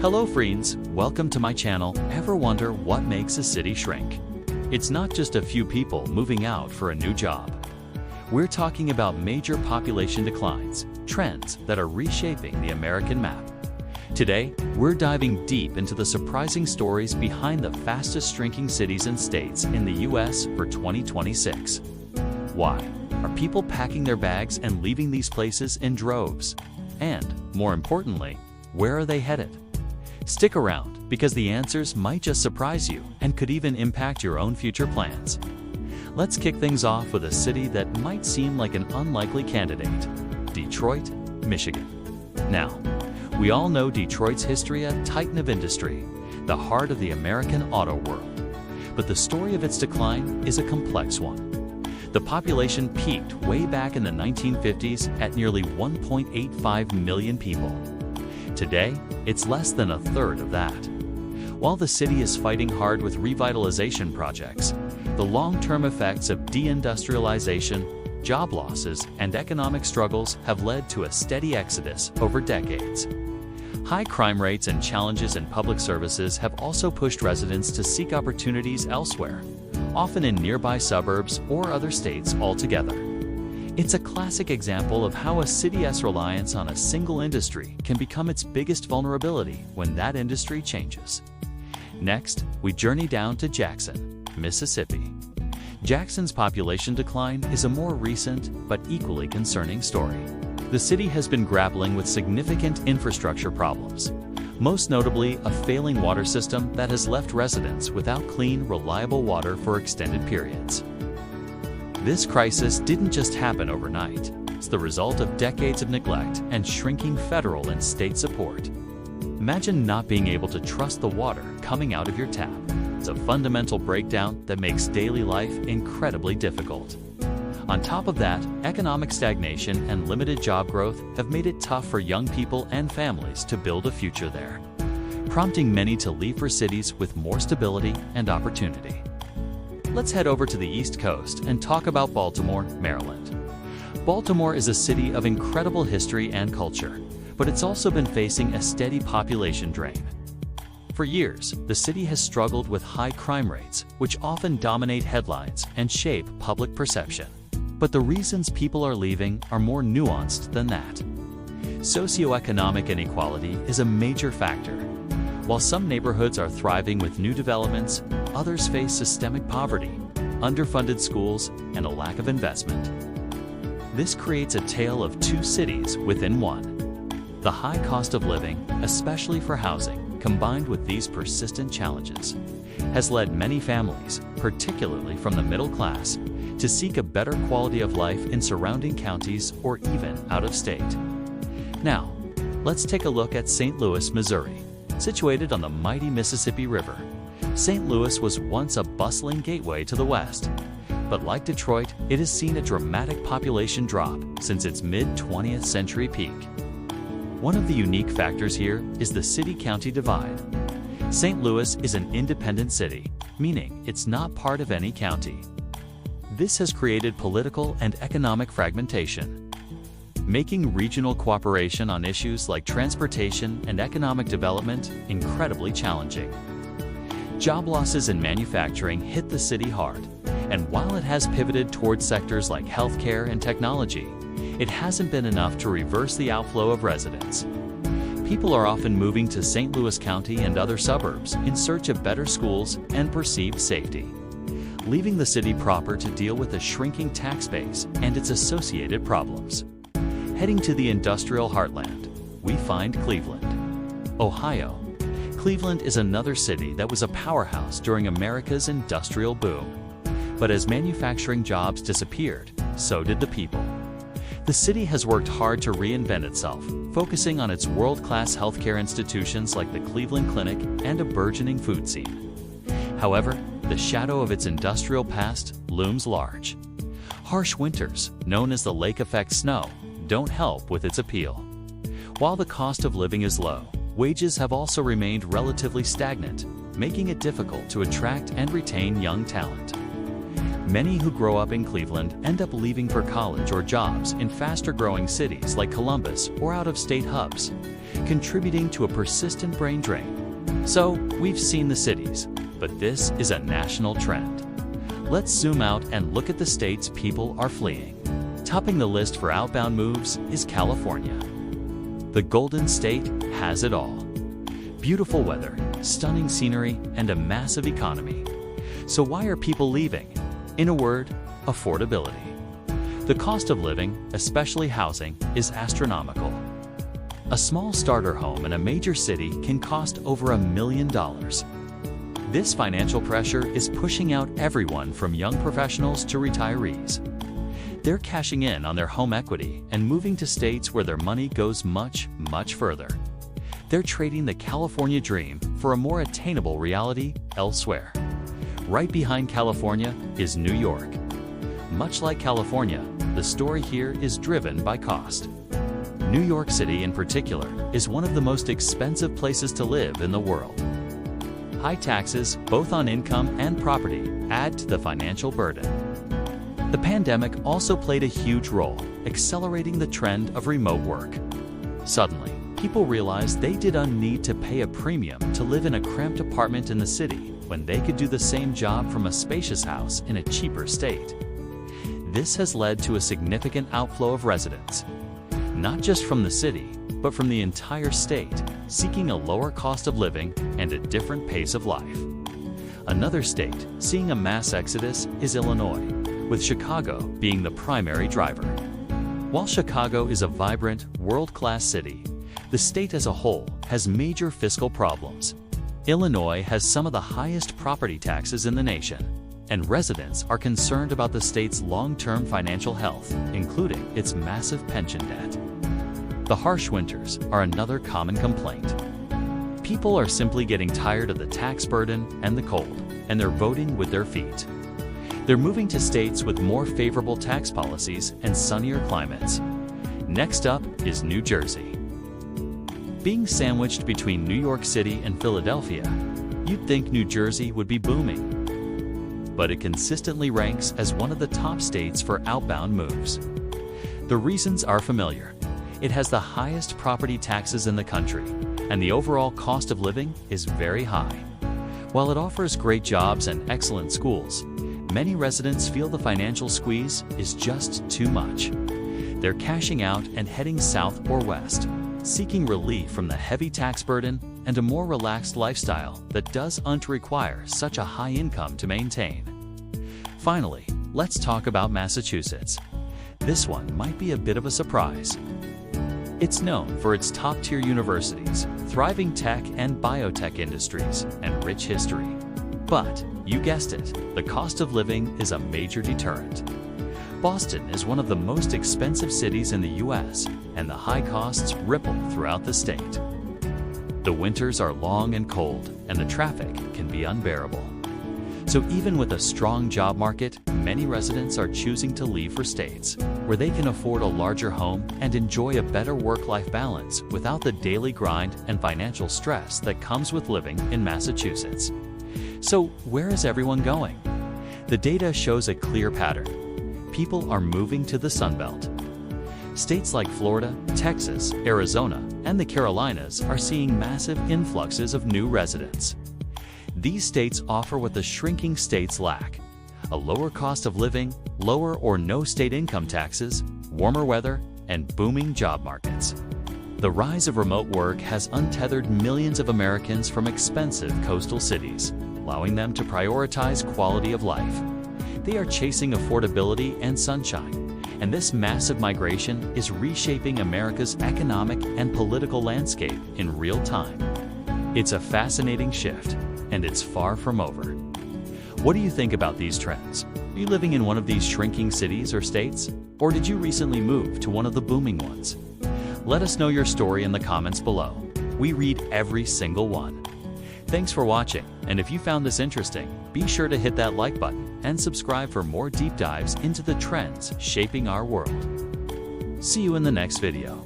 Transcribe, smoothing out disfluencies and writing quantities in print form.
Hello friends, welcome to my channel. Ever wonder what makes a city shrink? It's not just a few people moving out for a new job. We're talking about major population declines, trends that are reshaping the American map. Today, we're diving deep into the surprising stories behind the fastest shrinking cities and states in the US for 2026. Why are people packing their bags and leaving these places in droves? And, more importantly, where are they headed? Stick around, because the answers might just surprise you and could even impact your own future plans. Let's kick things off with a city that might seem like an unlikely candidate: Detroit, Michigan. Now, we all know Detroit's history, a titan of industry, the heart of the American auto world. But the story of its decline is a complex one. The population peaked way back in the 1950s at nearly 1.85 million people. Today, it's less than a third of that. While the city is fighting hard with revitalization projects, the long-term effects of deindustrialization, job losses, and economic struggles have led to a steady exodus over decades. High crime rates and challenges in public services have also pushed residents to seek opportunities elsewhere, often in nearby suburbs or other states altogether. It's a classic example of how a city's reliance on a single industry can become its biggest vulnerability when that industry changes. Next, we journey down to Jackson, Mississippi. Jackson's population decline is a more recent but equally concerning story. The city has been grappling with significant infrastructure problems, most notably a failing water system that has left residents without clean, reliable water for extended periods. This crisis didn't just happen overnight. It's the result of decades of neglect and shrinking federal and state support. Imagine not being able to trust the water coming out of your tap. It's a fundamental breakdown that makes daily life incredibly difficult. On top of that, economic stagnation and limited job growth have made it tough for young people and families to build a future there, prompting many to leave for cities with more stability and opportunity. Let's head over to the East Coast and talk about Baltimore, Maryland. Baltimore is a city of incredible history and culture, but it's also been facing a steady population drain. For years, the city has struggled with high crime rates, which often dominate headlines and shape public perception. But the reasons people are leaving are more nuanced than that. Socioeconomic inequality is a major factor. While some neighborhoods are thriving with new developments, others face systemic poverty, underfunded schools, and a lack of investment. This creates a tale of two cities within one. The high cost of living, especially for housing, combined with these persistent challenges, has led many families, particularly from the middle class, to seek a better quality of life in surrounding counties or even out of state. Now, let's take a look at St. Louis, Missouri. Situated on the mighty Mississippi River, St. Louis was once a bustling gateway to the West. But like Detroit, it has seen a dramatic population drop since its mid-20th century peak. One of the unique factors here is the city-county divide. St. Louis is an independent city, meaning it's not part of any county. This has created political and economic fragmentation, making regional cooperation on issues like transportation and economic development incredibly challenging. Job losses in manufacturing hit the city hard, and while it has pivoted towards sectors like healthcare and technology, it hasn't been enough to reverse the outflow of residents. People are often moving to St. Louis County and other suburbs in search of better schools and perceived safety, leaving the city proper to deal with a shrinking tax base and its associated problems. Heading to the industrial heartland, we find Cleveland, Ohio. Cleveland is another city that was a powerhouse during America's industrial boom. But as manufacturing jobs disappeared, so did the people. The city has worked hard to reinvent itself, focusing on its world-class healthcare institutions like the Cleveland Clinic and a burgeoning food scene. However, the shadow of its industrial past looms large. Harsh winters, known as the lake effect snow, don't help with its appeal. While the cost of living is low, wages have also remained relatively stagnant, making it difficult to attract and retain young talent. Many who grow up in Cleveland end up leaving for college or jobs in faster-growing cities like Columbus or out-of-state hubs, contributing to a persistent brain drain. So, we've seen the cities, but this is a national trend. Let's zoom out and look at the states people are fleeing. Topping the list for outbound moves is California. The Golden State has it all. Beautiful weather, stunning scenery, and a massive economy. So why are people leaving? In a word, affordability. The cost of living, especially housing, is astronomical. A small starter home in a major city can cost over $1 million. This financial pressure is pushing out everyone from young professionals to retirees. They're cashing in on their home equity and moving to states where their money goes much, much further. They're trading the California dream for a more attainable reality elsewhere. Right behind California is New York. Much like California, the story here is driven by cost. New York City in particular is one of the most expensive places to live in the world. High taxes, both on income and property, add to the financial burden. The pandemic also played a huge role, accelerating the trend of remote work. Suddenly, people realized they didn't need to pay a premium to live in a cramped apartment in the city when they could do the same job from a spacious house in a cheaper state. This has led to a significant outflow of residents, not just from the city, but from the entire state, seeking a lower cost of living and a different pace of life. Another state seeing a mass exodus is Illinois, with Chicago being the primary driver. While Chicago is a vibrant, world-class city, the state as a whole has major fiscal problems. Illinois has some of the highest property taxes in the nation, and residents are concerned about the state's long-term financial health, including its massive pension debt. The harsh winters are another common complaint. People are simply getting tired of the tax burden and the cold, and they're voting with their feet. They're moving to states with more favorable tax policies and sunnier climates. Next up is New Jersey. Being sandwiched between New York City and Philadelphia, you'd think New Jersey would be booming. But it consistently ranks as one of the top states for outbound moves. The reasons are familiar. It has the highest property taxes in the country, and the overall cost of living is very high. While it offers great jobs and excellent schools, many residents feel the financial squeeze is just too much. They're cashing out and heading south or west, seeking relief from the heavy tax burden and a more relaxed lifestyle that doesn't require such a high income to maintain. Finally, let's talk about Massachusetts. This one might be a bit of a surprise. It's known for its top-tier universities, thriving tech and biotech industries, and rich history. But, you guessed it, the cost of living is a major deterrent. Boston is one of the most expensive cities in the U.S., and the high costs ripple throughout the state. The winters are long and cold, and the traffic can be unbearable. So even with a strong job market, many residents are choosing to leave for states where they can afford a larger home and enjoy a better work-life balance without the daily grind and financial stress that comes with living in Massachusetts. So where is everyone going? The data shows a clear pattern. People are moving to the Sunbelt. States like Florida, Texas, Arizona, and the Carolinas are seeing massive influxes of new residents. These states offer what the shrinking states lack: a lower cost of living, lower or no state income taxes, warmer weather, and booming job markets. The rise of remote work has untethered millions of Americans from expensive coastal cities, allowing them to prioritize quality of life. They are chasing affordability and sunshine, and this massive migration is reshaping America's economic and political landscape in real time. It's a fascinating shift, and it's far from over. What do you think about these trends? Are you living in one of these shrinking cities or states? Or did you recently move to one of the booming ones? Let us know your story in the comments below. We read every single one. Thanks for watching, and if you found this interesting, be sure to hit that like button and subscribe for more deep dives into the trends shaping our world. See you in the next video.